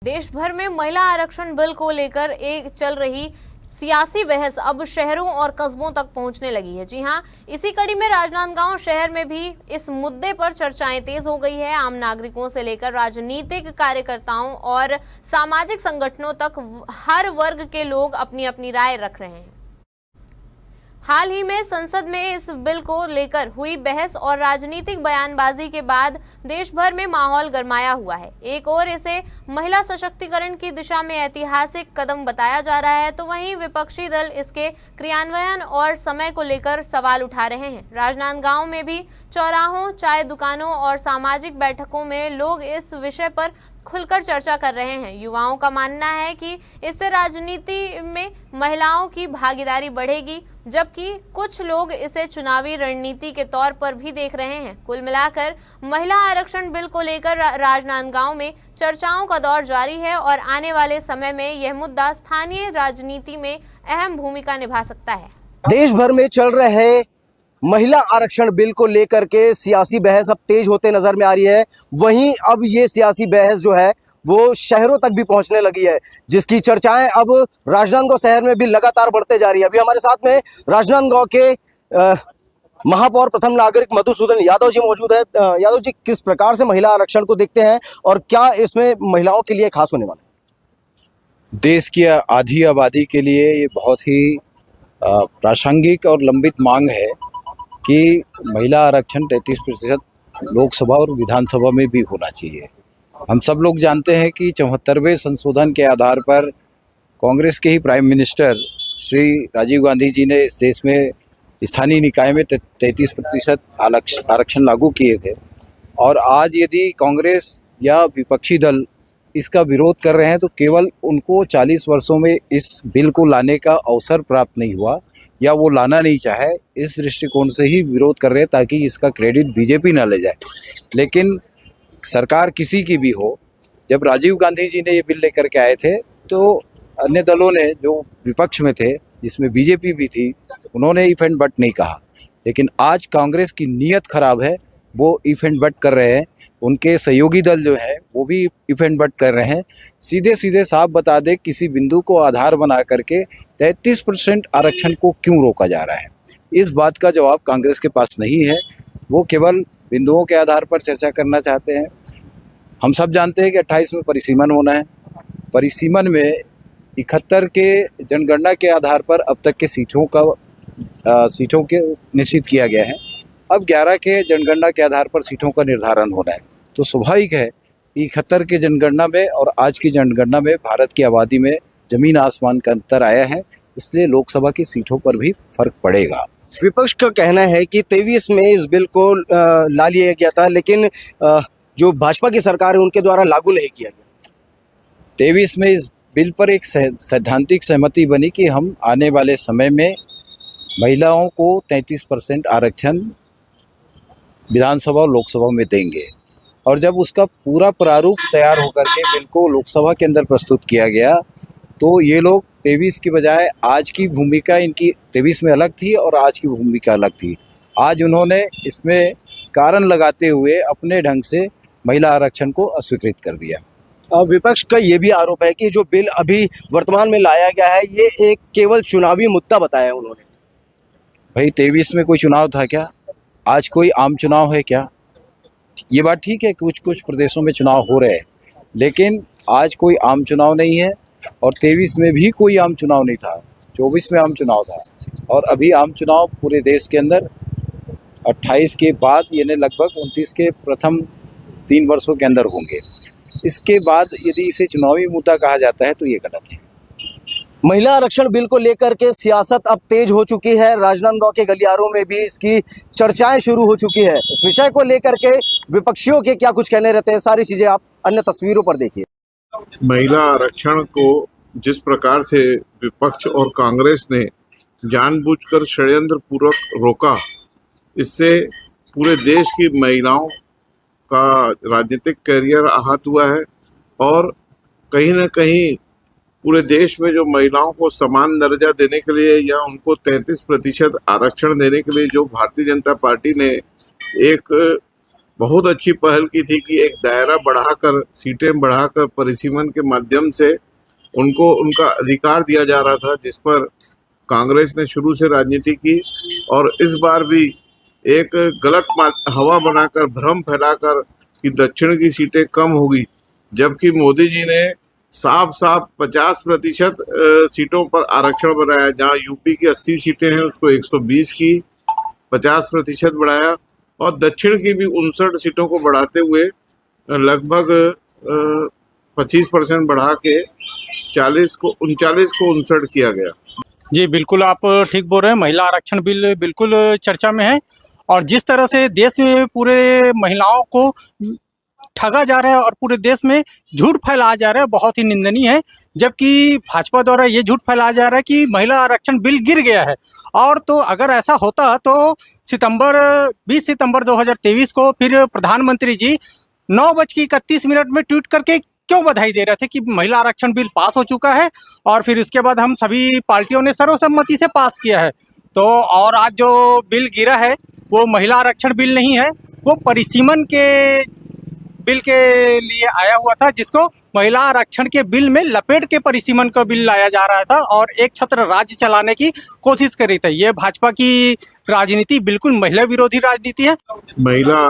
देश भर में महिला आरक्षण बिल को लेकर एक चल रही सियासी बहस अब शहरों और कस्बों तक पहुंचने लगी है। जी हां, इसी कड़ी में राजनांदगांव शहर में भी इस मुद्दे पर चर्चाएं तेज हो गई है। आम नागरिकों से लेकर राजनीतिक कार्यकर्ताओं और सामाजिक संगठनों तक हर वर्ग के लोग अपनी अपनी राय रख रहे हैं। हाल ही में संसद में इस बिल को लेकर हुई बहस और राजनीतिक बयानबाजी के बाद देश भर में माहौल गरमाया हुआ है। एक ओर इसे महिला सशक्तिकरण की दिशा में ऐतिहासिक कदम बताया जा रहा है, तो वहीं विपक्षी दल इसके क्रियान्वयन और समय को लेकर सवाल उठा रहे हैं। राजनांदगांव में भी चौराहों, चाय दुकानों और सामाजिक बैठकों में लोग इस विषय पर खुलकर चर्चा कर रहे हैं। युवाओं का मानना है कि इससे राजनीति में महिलाओं की भागीदारी बढ़ेगी, जबकि कुछ लोग इसे चुनावी रणनीति के तौर पर भी देख रहे हैं। कुल मिलाकर महिला आरक्षण बिल को लेकर राजनांदगांव में चर्चाओं का दौर जारी है और आने वाले समय में यह मुद्दा स्थानीय राजनीति में अहम भूमिका निभा सकता है। देश भर में चल रहे महिला आरक्षण बिल को लेकर के सियासी बहस अब तेज होते नजर में आ रही है। वहीं अब ये सियासी बहस जो है वो शहरों तक भी पहुंचने लगी है, जिसकी चर्चाएं अब राजनांदगांव शहर में भी लगातार बढ़ते जा रही है। अभी हमारे साथ में राजनांदगांव के महापौर प्रथम नागरिक मधुसूदन यादव जी मौजूद है। यादव जी, किस प्रकार से महिला आरक्षण को देखते हैं और क्या इसमें महिलाओं के लिए खास होने वाला है? देश की आधी आबादी के लिए ये बहुत ही प्रासंगिक और लंबित मांग है कि महिला आरक्षण 33% लोकसभा और विधानसभा में भी होना चाहिए। हम सब लोग जानते हैं कि 74वें संशोधन के आधार पर कांग्रेस के ही प्राइम मिनिस्टर श्री राजीव गांधी जी ने इस देश में स्थानीय निकाय में 33% आरक्षण लागू किए थे। और आज यदि कांग्रेस या विपक्षी दल इसका विरोध कर रहे हैं तो केवल उनको 40 वर्षों में इस बिल को लाने का अवसर प्राप्त नहीं हुआ या वो लाना नहीं चाहे, इस दृष्टिकोण से ही विरोध कर रहे हैं ताकि इसका क्रेडिट बीजेपी ना ले जाए। लेकिन सरकार किसी की भी हो, जब राजीव गांधी जी ने ये बिल लेकर के आए थे तो अन्य दलों ने जो विपक्ष में थे, जिसमें बीजेपी भी थी, उन्होंने इफ एंड बट नहीं कहा। लेकिन आज कांग्रेस की नीयत खराब है, वो इफ एंड बट कर रहे हैं। उनके सहयोगी दल जो है वो भी इफ एंड बट कर रहे हैं। सीधे सीधे साफ बता दे किसी बिंदु को आधार बना करके 33% आरक्षण को क्यों रोका जा रहा है, इस बात का जवाब कांग्रेस के पास नहीं है। वो केवल बिंदुओं के आधार पर चर्चा करना चाहते हैं। हम सब जानते हैं कि 28 में परिसीमन होना है। परिसीमन में 71 के जनगणना के आधार पर अब तक के सीटों के निश्चित किया गया है। अब 11 के जनगणना के आधार पर सीटों का निर्धारण होना है। तो स्वाभाविक है कि 71 के जनगणना में और आज की जनगणना में भारत की आबादी में जमीन आसमान का अंतर आया है, इसलिए लोकसभा की सीटों पर भी फर्क पड़ेगा। विपक्ष का कहना है कि 23 में इस बिल को ला लिया गया था, लेकिन जो भाजपा की सरकार है उनके द्वारा लागू नहीं किया गया। 23 में इस बिल पर एक सैद्धांतिक सहमति बनी कि हम आने वाले समय में महिलाओं को 33% आरक्षण विधानसभा और लोकसभा में देंगे। और जब उसका पूरा प्रारूप तैयार होकर के बिल को लोकसभा के अंदर प्रस्तुत किया गया तो ये लोग 23 की बजाय आज की भूमिका इनकी 23 में अलग थी और आज की भूमिका अलग थी। आज उन्होंने इसमें कारण लगाते हुए अपने ढंग से महिला आरक्षण को अस्वीकृत कर दिया। विपक्ष का ये भी आरोप है कि जो बिल अभी वर्तमान में लाया गया है ये एक केवल चुनावी मुद्दा बताया उन्होंने। भाई 23 में कोई चुनाव था क्या? आज कोई आम चुनाव है क्या? ये बात ठीक है, कुछ कुछ प्रदेशों में चुनाव हो रहे हैं, लेकिन आज कोई आम चुनाव नहीं है। और 23 में भी कोई आम चुनाव नहीं था, 24 में आम चुनाव था। और अभी आम चुनाव पूरे देश के अंदर 28 के बाद यानी लगभग 29 के प्रथम 3 वर्षों के अंदर होंगे। इसके बाद यदि इसे चुनावी मुद्दा कहा जाता है तो ये गलत है। महिला आरक्षण बिल को लेकर के सियासत अब तेज हो चुकी है। राजनांदगांव के गलियारों में भी इसकी चर्चाएं शुरू हो चुकी है। इस विषय को लेकर के विपक्षियों के क्या कुछ कहने रहते हैं, सारी चीजें आप अन्य तस्वीरों पर देखिए। महिला आरक्षण को जिस प्रकार से विपक्ष और कांग्रेस ने जानबूझकर षड्यंत्र पूर्वक रोका, इससे पूरे देश की महिलाओं का राजनीतिक करियर आहत हुआ है। और कहीं न कहीं पूरे देश में जो महिलाओं को समान दर्जा देने के लिए या उनको 33% आरक्षण देने के लिए जो भारतीय जनता पार्टी ने एक बहुत अच्छी पहल की थी कि एक दायरा बढ़ाकर, सीटें बढ़ाकर परिसीमन के माध्यम से उनको उनका अधिकार दिया जा रहा था, जिस पर कांग्रेस ने शुरू से राजनीति की। और इस बार भी एक गलत हवा बनाकर, भ्रम फैलाकर कि दक्षिण की सीटें कम होगी, जबकि मोदी जी ने साफ साफ 50% सीटों पर आरक्षण बनाया। जहां यूपी की 80 सीटें हैं उसको 120 की 50% बढ़ाया, और दक्षिण की भी 59 सीटों को बढ़ाते हुए लगभग 25% बढ़ा के 39 को 59 किया गया। जी बिल्कुल, आप ठीक बोल रहे हैं। महिला आरक्षण बिल बिल्कुल चर्चा में है, और जिस तरह से देश में पूरे महिलाओं को ठगा जा रहा है और पूरे देश में झूठ फैलाया जा रहा है, बहुत ही निंदनीय है। जबकि भाजपा द्वारा ये झूठ फैलाया जा रहा है कि महिला आरक्षण बिल गिर गया है। और तो अगर ऐसा होता तो 20 सितंबर 2023 को फिर प्रधानमंत्री जी 9:31 में ट्वीट करके क्यों बधाई दे रहे थे कि महिला आरक्षण बिल पास हो चुका है, और फिर इसके बाद हम सभी पार्टियों ने सर्वसम्मति से पास किया है। तो और आज जो बिल गिरा है वो महिला आरक्षण बिल नहीं है, वो परिसीमन के बिल के लिए आया हुआ था, जिसको महिला आरक्षण के बिल में लपेट के परिसीमन का बिल लाया जा रहा था और एक छत्र राज्य चलाने की कोशिश कर रही थी। ये भाजपा की राजनीति बिल्कुल महिला विरोधी राजनीति है। महिला